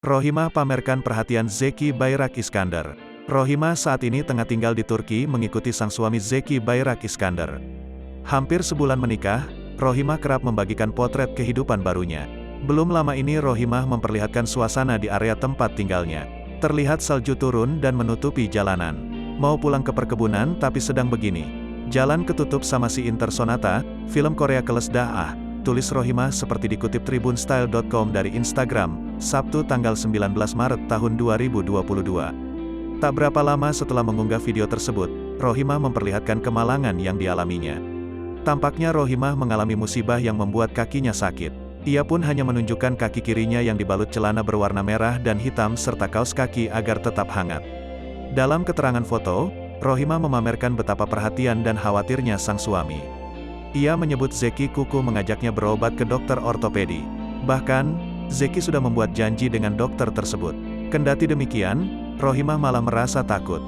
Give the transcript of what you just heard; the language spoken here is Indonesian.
Rohimah pamerkan perhatian Zeki Bayrak Iskandar. Rohimah saat ini tengah tinggal di Turki mengikuti sang suami Zeki Bayrak Iskandar. Hampir sebulan menikah, Rohimah kerap membagikan potret kehidupan barunya. Belum lama ini Rohimah memperlihatkan suasana di area tempat tinggalnya. Terlihat salju turun dan menutupi jalanan. Mau pulang ke perkebunan tapi sedang begini. Jalan ketutup sama si Intersonata, film Korea kelesdah ah, tulis Rohimah seperti dikutip tribunstyle.com dari Instagram, Sabtu tanggal 19 Maret tahun 2022. Tak berapa lama setelah mengunggah video tersebut, Rohimah memperlihatkan kemalangan yang dialaminya. Tampaknya Rohimah mengalami musibah yang membuat kakinya sakit. Ia pun hanya menunjukkan kaki kirinya yang dibalut celana berwarna merah dan hitam serta kaos kaki agar tetap hangat. Dalam keterangan foto, Rohimah memamerkan betapa perhatian dan khawatirnya sang suami. Ia menyebut Zeki kuku mengajaknya berobat ke dokter ortopedi. Bahkan, Zeki sudah membuat janji dengan dokter tersebut. Kendati demikian, Rohimah malah merasa takut.